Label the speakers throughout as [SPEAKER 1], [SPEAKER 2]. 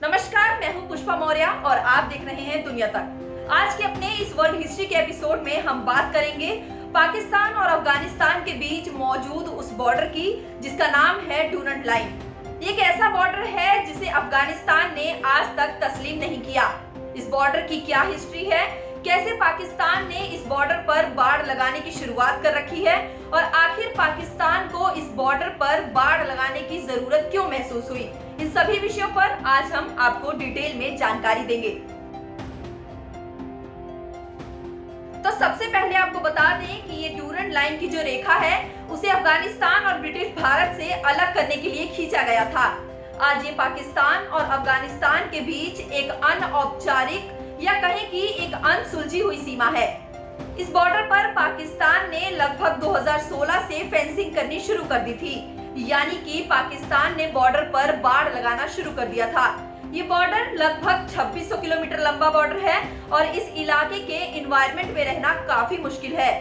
[SPEAKER 1] नमस्कार, मैं हूं पुष्पा मौर्य और आप देख रहे हैं दुनिया तक। आज के अपने इस वर्ल्ड हिस्ट्री के एपिसोड में हम बात करेंगे पाकिस्तान और अफगानिस्तान के बीच मौजूद उस बॉर्डर की जिसका नाम है डूरंड लाइन। एक ऐसा बॉर्डर है जिसे अफगानिस्तान ने आज तक तस्लीम नहीं किया। इस बॉर्डर की क्या हिस्ट्री है, कैसे पाकिस्तान ने इस बॉर्डर पर बाड़ लगाने की शुरुआत कर रखी है और आखिर पाकिस्तान को इस बॉर्डर पर बाड़ लगाने की जरूरत क्यों महसूस हुई, इन सभी विषयों पर आज हम आपको डिटेल में जानकारी देंगे। तो सबसे पहले आपको बता दें कि ये डूरंड लाइन की जो रेखा है उसे अफगानिस्तान और ब्रिटिश भारत से अलग करने के लिए खींचा गया था। आज ये पाकिस्तान और अफगानिस्तान के बीच एक अनौपचारिक या कहें कि एक अनसुलझी हुई सीमा है। इस बॉर्डर पर पाकिस्तान ने लगभग 2016 से फेंसिंग करनी शुरू कर दी थी, यानी कि पाकिस्तान ने बॉर्डर पर बाड़ लगाना शुरू कर दिया था। ये बॉर्डर लगभग 2600 किलोमीटर लंबा बॉर्डर है और इस इलाके के एनवायरनमेंट में रहना काफी मुश्किल है।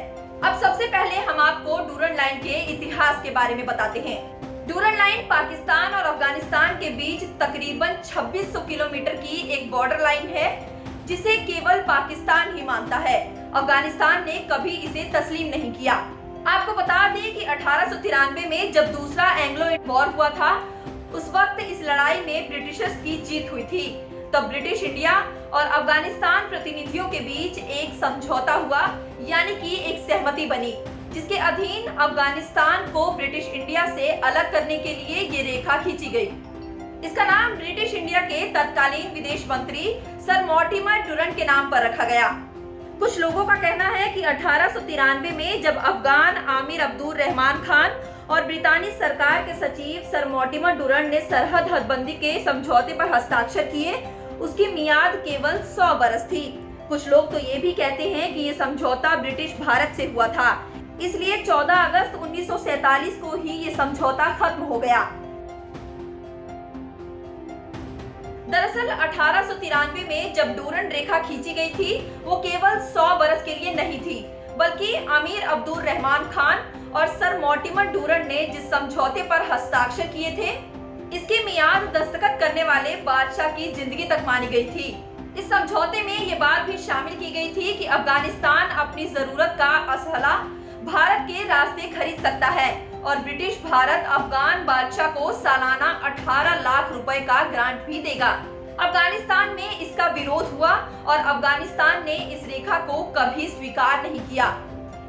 [SPEAKER 1] अब सबसे पहले हम आपको डूरंड लाइन के इतिहास के बारे में बताते हैं। डूरंड लाइन पाकिस्तान और अफगानिस्तान के बीच तकरीबन 2600 किलोमीटर की एक बॉर्डर लाइन है जिसे केवल पाकिस्तान ही मानता है। अफगानिस्तान ने कभी इसे तस्लीम नहीं किया। आपको बता दें कि 1893 में जब दूसरा एंग्लो इंडियन वॉर हुआ था, उस वक्त इस लड़ाई में ब्रिटिशर्स की जीत हुई थी। तब ब्रिटिश इंडिया और अफगानिस्तान प्रतिनिधियों के बीच एक समझौता हुआ, यानी कि एक सहमति बनी, जिसके अधीन अफगानिस्तान को ब्रिटिश इंडिया से अलग करने के लिए ये रेखा खींची गई। इसका नाम ब्रिटिश इंडिया के तत्कालीन विदेश मंत्री सर मॉर्टिमर डूरंड के नाम पर रखा गया। कुछ लोगों का कहना है कि 1893 में जब अफगान आमिर अब्दुल रहमान खान और ब्रितानी सरकार के सचिव सर मॉर्टिमर डूरंड ने सरहद हदबंदी के समझौते पर हस्ताक्षर किए, उसकी मियाद केवल 100 बरस थी। कुछ लोग तो ये भी कहते हैं कि ये समझौता ब्रिटिश भारत से हुआ था, इसलिए 14 अगस्त 1947 को ही ये समझौता खत्म हो गया। दरअसल 1893 में जब डूरंड रेखा खींची गई थी, वो केवल 100 बरस के लिए नहीं थी, बल्कि आमिर अब्दुल रहमान खान और सर मॉर्टिमर डूरंड ने जिस समझौते पर हस्ताक्षर किए थे, इसकी मियाद दस्तखत करने वाले बादशाह की जिंदगी तक मानी गई थी। इस समझौते में ये बात भी शामिल की गई थी कि अफगानिस्तान अपनी जरूरत का असलहा भारत के रास्ते खरीद सकता है और ब्रिटिश भारत अफगान बादशाह को सालाना 18 लाख रुपए का ग्रांट भी देगा। अफगानिस्तान में इसका विरोध हुआ और अफगानिस्तान ने इस रेखा को कभी स्वीकार नहीं किया।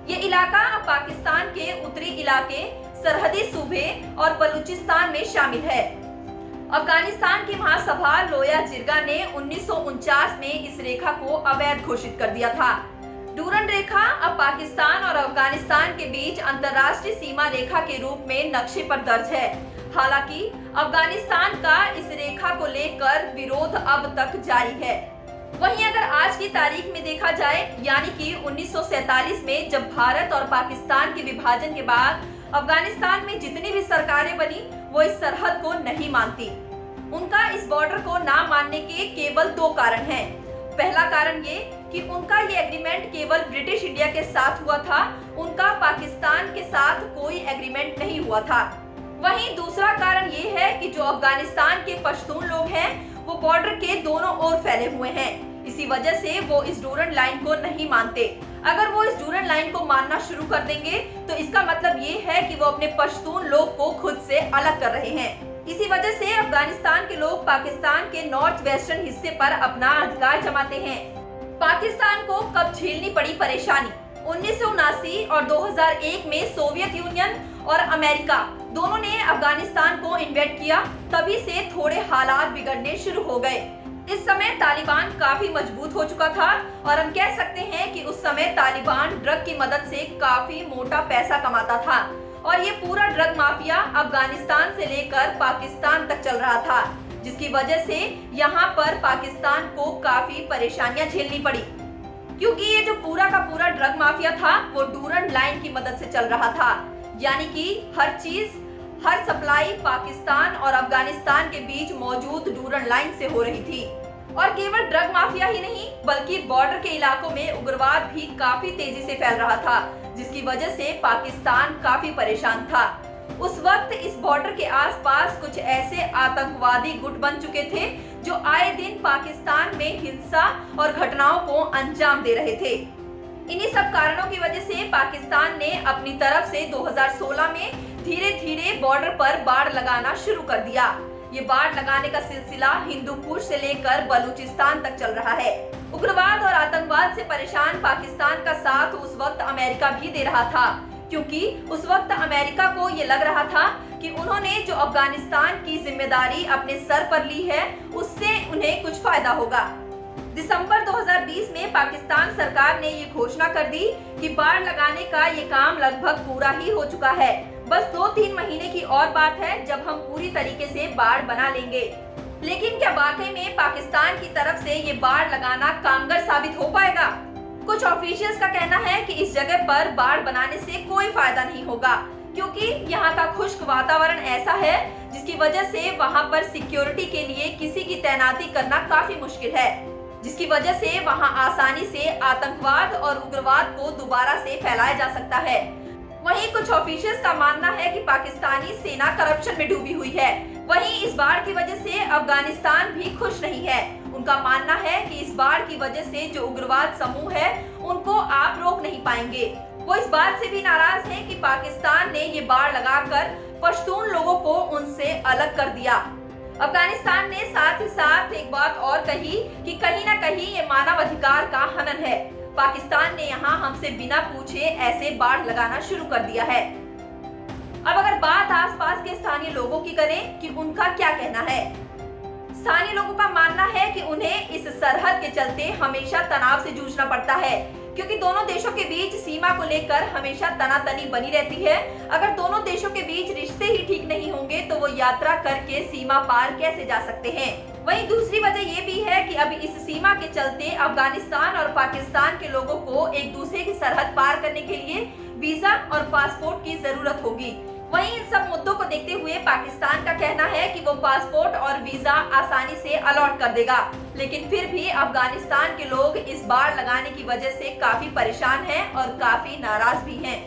[SPEAKER 1] ये इलाका पाकिस्तान के उत्तरी इलाके, सरहदी सूबे और बलूचिस्तान में शामिल है। अफगानिस्तान की महासभा लोया जिरगा ने 1949 में इस रेखा को अवैध घोषित कर दिया था। डूरंड रेखा अब पाकिस्तान और अफगानिस्तान के बीच अंतर्राष्ट्रीय सीमा रेखा के रूप में नक्शे पर दर्ज है। हालांकि अफगानिस्तान का इस रेखा को लेकर विरोध अब तक जारी है। वहीं अगर आज की तारीख में देखा जाए, यानी कि 1947 में जब भारत और पाकिस्तान के विभाजन के बाद अफगानिस्तान में जितनी भी सरकारें बनी, वो इस सरहद को नहीं मानती। उनका इस बॉर्डर को ना मानने के केवल 2 कारण हैं। पहला कारण ये कि उनका ये एग्रीमेंट केवल ब्रिटिश इंडिया के साथ हुआ था, उनका पाकिस्तान के साथ कोई एग्रीमेंट नहीं हुआ था। वहीं दूसरा कारण ये है कि जो अफगानिस्तान के पश्तून लोग हैं, वो बॉर्डर के दोनों ओर फैले हुए हैं। इसी वजह से वो इस डूरंड लाइन को नहीं मानते। अगर वो इस डूरंड लाइन को मानना शुरू कर देंगे तो इसका मतलब ये है कि वो अपने पश्तून लोग को खुद से अलग कर रहे हैं। इसी वजह से अफगानिस्तान के लोग पाकिस्तान के नॉर्थ वेस्टर्न हिस्से पर अपना अधिकार जमाते हैं। पाकिस्तान को कब झेलनी पड़ी परेशानी? 1979 और 2001 में सोवियत यूनियन और अमेरिका दोनों ने अफगानिस्तान को इन्वेड किया, तभी से थोड़े हालात बिगड़ने शुरू हो गए। इस समय तालिबान काफी मजबूत हो चुका था और हम कह सकते हैं कि उस समय तालिबान ड्रग की मदद से काफी मोटा पैसा कमाता था और ये पूरा ड्रग माफिया अफगानिस्तान से लेकर पाकिस्तान तक चल रहा था, जिसकी वजह से यहाँ पर पाकिस्तान को काफी परेशानियां झेलनी पड़ी, क्योंकि ये जो पूरा का पूरा ड्रग माफिया था वो डूरंड लाइन की मदद से चल रहा था। यानी कि हर चीज, हर सप्लाई पाकिस्तान और अफगानिस्तान के बीच मौजूद डूरंड लाइन से हो रही थी। और केवल ड्रग माफिया ही नहीं, बल्कि बॉर्डर के इलाकों में उग्रवाद भी काफी तेजी से फैल रहा था, जिसकी वजह से पाकिस्तान काफी परेशान था। उस वक्त इस बॉर्डर के आसपास कुछ ऐसे आतंकवादी गुट बन चुके थे जो आए दिन पाकिस्तान में हिंसा और घटनाओं को अंजाम दे रहे थे। इन्हीं सब कारणों की वजह से पाकिस्तान ने अपनी तरफ से 2016 में धीरे धीरे बॉर्डर पर बाड़ लगाना शुरू कर दिया। ये बाड़ लगाने का सिलसिला हिंदूकुश से लेकर बलूचिस्तान तक चल रहा है। उग्रवाद और आतंकवाद से परेशान पाकिस्तान का साथ उस वक्त अमेरिका भी दे रहा था, क्योंकि उस वक्त अमेरिका को ये लग रहा था कि उन्होंने जो अफगानिस्तान की जिम्मेदारी अपने सर पर ली है उससे उन्हें कुछ फायदा होगा। दिसंबर 2020 में पाकिस्तान सरकार ने ये घोषणा कर दी कि बाड़ लगाने का ये काम लगभग पूरा ही हो चुका है। बस 2-3 महीने की और बात है जब हम पूरी तरीके से बाड़ बना लेंगे। लेकिन क्या वाकई में पाकिस्तान की तरफ से ये बाड़ लगाना कारगर साबित हो पाएगा? कुछ ऑफिशियल्स का कहना है कि इस जगह पर बाड़ बनाने से कोई फायदा नहीं होगा, क्योंकि यहाँ का खुश्क वातावरण ऐसा है जिसकी वजह से वहाँ पर सिक्योरिटी के लिए किसी की तैनाती करना काफी मुश्किल है, जिसकी वजह से वहाँ आसानी से आतंकवाद और उग्रवाद को दोबारा से फैलाया जा सकता है। वहीं कुछ ऑफिशियल्स का मानना है कि पाकिस्तानी सेना करप्शन में डूबी हुई है। वहीं इस बाढ़ की वजह से अफगानिस्तान भी खुश नहीं है। उनका मानना है कि इस बाढ़ की वजह से जो उग्रवाद समूह है उनको आप रोक नहीं पाएंगे। वो इस बात से भी नाराज हैं कि पाकिस्तान ने ये बाढ़ लगाकर पश्तून लोगों को उनसे अलग कर दिया। अफगानिस्तान ने साथ ही साथ एक बात और कही कि कहीं ना कहीं ये मानव अधिकार का हनन है। पाकिस्तान ने यहाँ हमसे बिना पूछे ऐसे बाढ़ लगाना शुरू कर दिया है। अब अगर बात आसपास के स्थानीय लोगों की करें कि उनका क्या कहना है। स्थानीय लोगों का मानना है कि उन्हें इस सरहद के चलते हमेशा तनाव से जूझना पड़ता है, क्योंकि दोनों देशों के बीच सीमा को लेकर हमेशा तनातनी बनी रहती है। अगर दोनों देशों के बीच रिश्ते ही ठीक नहीं होंगे तो वो यात्रा करके सीमा पार कैसे जा सकते हैं। वहीं दूसरी वजह ये भी है कि अभी इस सीमा के चलते अफगानिस्तान और पाकिस्तान के लोगों को एक दूसरे की सरहद पार करने के लिए वीजा और पासपोर्ट की जरूरत होगी। वहीं इन सब मुद्दों को देखते हुए पाकिस्तान का कहना है कि वो पासपोर्ट और वीजा आसानी से अलॉट कर देगा, लेकिन फिर भी अफगानिस्तान के लोग इस बाढ़ लगाने की वजह से काफी परेशान हैं और काफी नाराज भी हैं।